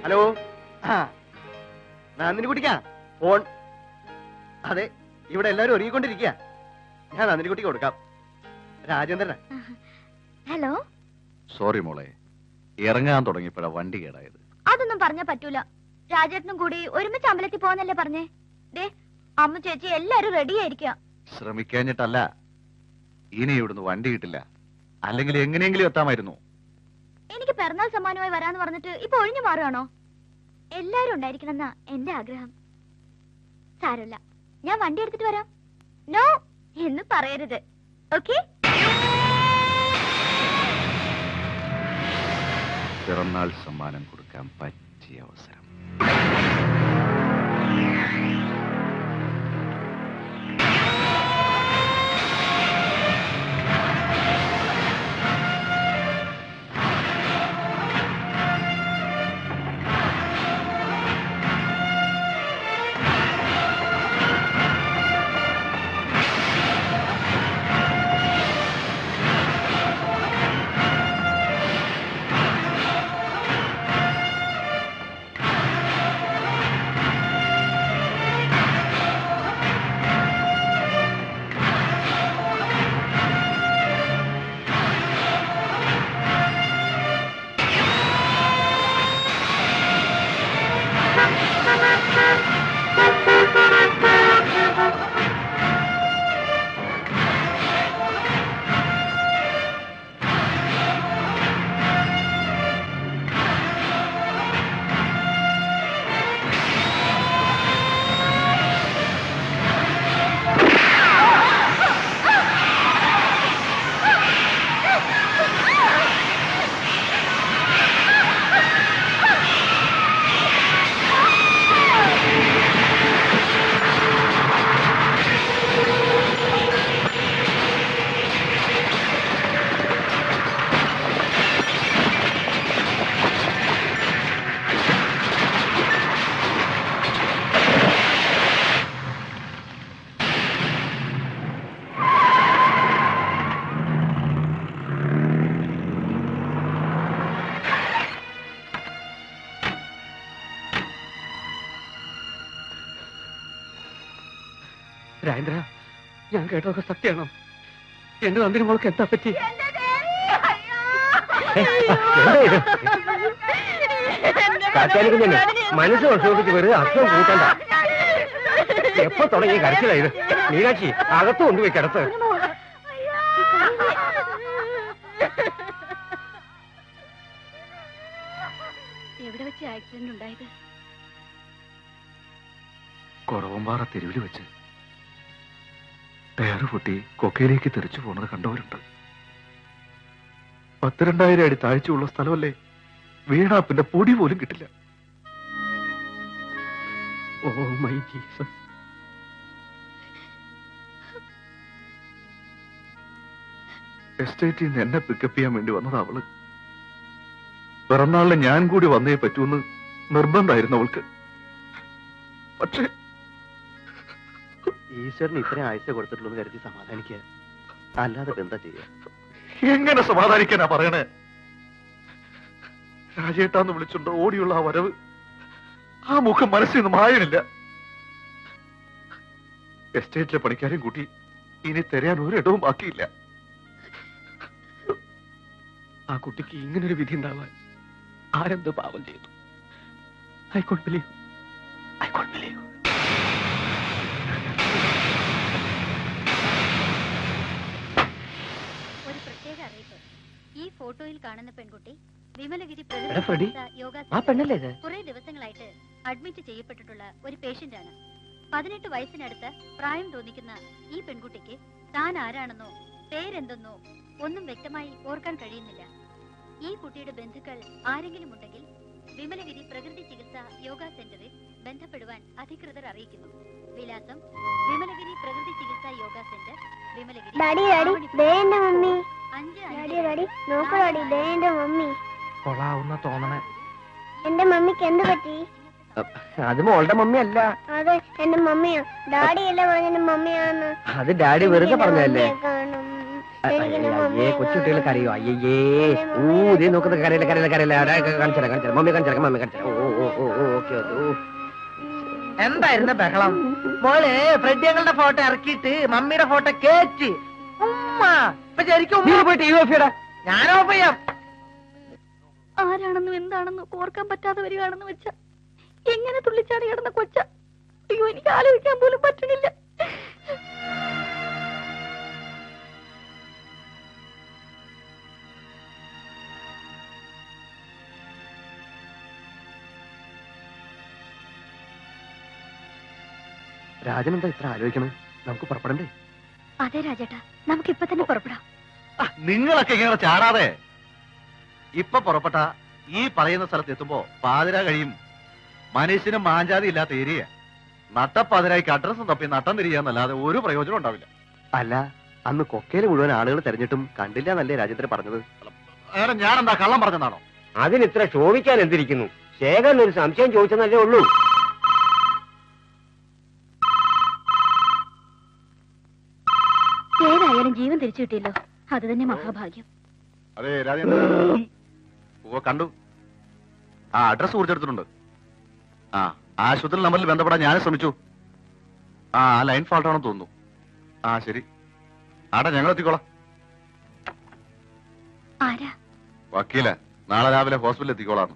Hello. Nandini കുട്ടിക്കാ phone. അതെ, ഇവിടെ എല്ലാരും ഒരുങ്ങിക്കൊണ്ടിരിക്കുക. ഞാൻ നന്ദിനി കുട്ടിക്ക് കൊടുക്കാം. രാജേന്ദ്രനാ. ഹലോ. സോറി മോളെ, ഇറങ്ങാൻ തുടങ്ങിയപ്പോഴാ വണ്ടി കേടായത്. അതൊന്നും പറഞ്ഞാ പറ്റൂല. രാജേട്ടനും കൂടി ഒരുമിച്ച് അമ്പലത്തിൽ പോന്നല്ലേ പറഞ്ഞേ. ദേ അമ്മ ചേച്ചി എല്ലാരും റെഡി ആയിരിക്കാം. ശ്രമിക്കാഞ്ഞിട്ടല്ല, ഇനി ഇവിടുന്ന് വണ്ടി കിട്ടില്ല. അല്ലെങ്കിൽ എങ്ങനെയെങ്കിലും എത്താമായിരുന്നു. എനിക്ക് പിറന്നാൾ സമ്മാനമായി വരാന്ന് പറഞ്ഞിട്ട് ഇപ്പൊ ഒഴിഞ്ഞു മാറുകയാണോ? എല്ലാരും ഉണ്ടായിരിക്കണമെന്നാ എന്റെ ആഗ്രഹം. സാരല്ല, ഞാൻ വണ്ടി എടുത്തിട്ട് വരാം. നോ എന്ന് പറയരുത്, ഓക്കെ? പിറന്നാൾ സമ്മാനം കൊടുക്കാൻ പറ്റിയ അവസരം. രാജേന്ദ്ര, ഞാൻ കേട്ടതൊക്കെ സത്യമാണോ? എന്റെ നന്ദിനി മോൾക്ക് എന്താ പറ്റി? മനസ്സ് വർഷോപ്പിച്ച് വെറുതെ അസുഖം കൂട്ടണ്ട. എപ്പോ തുടങ്ങി കരച്ചിലായത്? മീനാക്ഷി, അകത്ത് കൊണ്ടുപോയി കിടത്ത്. എവിടെ വെച്ച് ആക്സിഡന്റ് ഉണ്ടായത്? കുറവമ്പാറ തെരുവിൽ വെച്ച്. ടയറ് പൊട്ടി കൊക്കയിലേക്ക് തെറിച്ചു പോണത് കണ്ടവരുണ്ട്. 10,000 അടി താഴ്ചയുള്ള സ്ഥലമല്ലേ, വീണാ പിന്നെ പൊടി പോലും കിട്ടില്ല. Oh my Jesus. എസ്റ്റേറ്റിൽ നിന്ന് എന്നെ പിക്കപ്പ് ചെയ്യാൻ വേണ്ടി വന്നത് അവള്. പിറന്നാളിന് ഞാൻ കൂടി വന്നേ പറ്റൂന്ന് നിർബന്ധമായിരുന്നു അവൾക്ക്. പക്ഷേ ഈശ്വരന് ഇത്രയും ആഴ്ച കൊടുത്തിട്ടുള്ളൂ കരുതി സമാധാനിക്കുക, അല്ലാതെ എന്താ ചെയ്യുക? എങ്ങനെ സമാധാനിക്കാനാ പറയണേ? രാജേട്ടാന്ന് വിളിച്ചുണ്ടോ ഓടിയുള്ള ആ വരവ്, ആ മുഖം മനസ്സിൽ നിന്ന് മായണില്ല. എസ്റ്റേറ്റിലെ പണിക്കാരെയും കൂട്ടി ഇനി തിരയാൻ ഒരിടവും ബാക്കിയില്ല. ആ കുട്ടിക്ക് ഇങ്ങനൊരു വിധി ഉണ്ടാവാൻ ആരെന്തോ പാപം ചെയ്തു. I can't believe. ഒരു പ്രത്യേക അറിയിപ്പ്. ഈ ഫോട്ടോയിൽ കാണുന്ന പെൺകുട്ടി വിമലഗിരി കുറെ ദിവസങ്ങളായിട്ട് അഡ്മിറ്റ് ചെയ്യപ്പെട്ടിട്ടുള്ള ഒരു പേഷ്യന്റ് ആണ്. 18 വയസ്സിനടുത്ത് പ്രായം തോന്നിക്കുന്ന ഈ പെൺകുട്ടിക്ക് താൻ ആരാണെന്നോ പേരെന്തെന്നോ ഒന്നും വ്യക്തമായി ഓർക്കാൻ കഴിയുന്നില്ല. ഈ കുട്ടിയുടെ ബന്ധുക്കൾ ആരെങ്കിലും ഉണ്ടെങ്കിൽ വിമലഗിരി പ്രകൃതി ചികിത്സ യോഗ സെന്ററിൽ ബന്ധപ്പെടുവാൻ അധികൃതർ അറിയിക്കുന്നു. വിലാസം: വിമലഗിരി പ്രകൃതി ചികിത്സ യോഗ സെന്റർ, വിമലഗിരി. എന്റെ മമ്മിക്ക് എന്ത് പറ്റി? അത് മോളുടെ മമ്മി അല്ല. അതെ, എന്റെ മമ്മിയാ. ഡാഡി അല്ല പറഞ്ഞ മമ്മിയാന്ന്. അത് ഡാഡി വെറുതെ പറഞ്ഞല്ലേ. അയ്യേ കൊച്ചുകുട്ടികൾ കരയോ? അയ്യേ ഊതി നോക്കുന്ന കരയില്ല കരയില്ല കരയില്ല. കാണിച്ചാ മമ്മി കാണിച്ചാ മമ്മി കാണിച്ചാ. Okay okay. എന്തായിരുന്നു ബഹളം? മോള് ഫ്രെഡിയങ്ങളുടെ ഫോട്ടോ ഇറക്കിയിട്ട് മമ്മിയുടെ ഫോട്ടോ കേറ്റി ഉമ്മ. ഇപ്പൊ ശരിക്കും നീ പോയിട്ട് ഈ ഓഫിയടാ. ഞാൻ ഓഫ് ചെയ്യാം. ആരാണെന്നും എന്താണെന്നും ഓർക്കാൻ പറ്റാതെ വരികയാണെന്ന് വെച്ചാ എങ്ങനെ തുള്ളിച്ചാടി കിടന്ന കൊച്ച. അയ്യോ, എനിക്ക് ആലോചിക്കാൻ പോലും പറ്റണില്ല. രാജനെന്താ ഇത്ര ആലോചിക്കണേ? നമുക്ക് പുറപ്പെടണ്ടേ? അതെ രാജേട്ടാ, നമുക്ക് ഇപ്പൊ തന്നെ പുറപ്പെടാം. നിങ്ങളൊക്കെ ഇങ്ങനെ ചാടാതെ ഇപ്പൊ പുറപ്പെട്ട ഈ പറയുന്ന സ്ഥലത്ത് എത്തുമ്പോ പാതിര കഴിയും. മനുഷ്യനും മാഞ്ചാതി ഇല്ലാത്ത ഏരിയ. നട്ടപ്പാതിരായിക്ക് അഡ്രസ്സും തപ്പി നട്ടം തിരിയാന്നല്ലാതെ ഒരു പ്രയോജനം ഉണ്ടാവില്ല. അല്ല, അന്ന് കൊക്കയില് മുഴുവൻ ആളുകൾ തെരഞ്ഞിട്ടും കണ്ടില്ല എന്നല്ലേ രാജേന്ദ്രൻ പറഞ്ഞത്? അങ്ങനെ ഞാൻ എന്താ കള്ളം പറഞ്ഞതാണോ? അതിനിത്ര ശോഭിക്കാൻ എന്തിരിക്കുന്നു? ശേഖരൻ ഒരു സംശയം ചോദിച്ചെന്നല്ലേ ഉള്ളൂ. ഏതായാലും ജീവൻ തിരിച്ചു കിട്ടിയല്ലോ, അത് തന്നെ മഹാഭാഗ്യം. അതെ രാജേന്ദ്ര, കണ്ടു. ആ അഡ്രസ് കുറിച്ചെടുത്തിട്ടുണ്ട്. ആ ആശുപത്രി നമ്പറിൽ ബന്ധപ്പെടാൻ ഞാൻ ശ്രമിച്ചു. ആ ലൈൻ ഫാൾട്ട് ആണെന്ന് തോന്നുന്നു. ആ ശരി, ആടെ ഞങ്ങൾ എത്തിക്കോളാം. ആരാ? വക്കീല നാളെ രാവിലെ ഹോസ്പിറ്റലിൽ എത്തിക്കോളാം.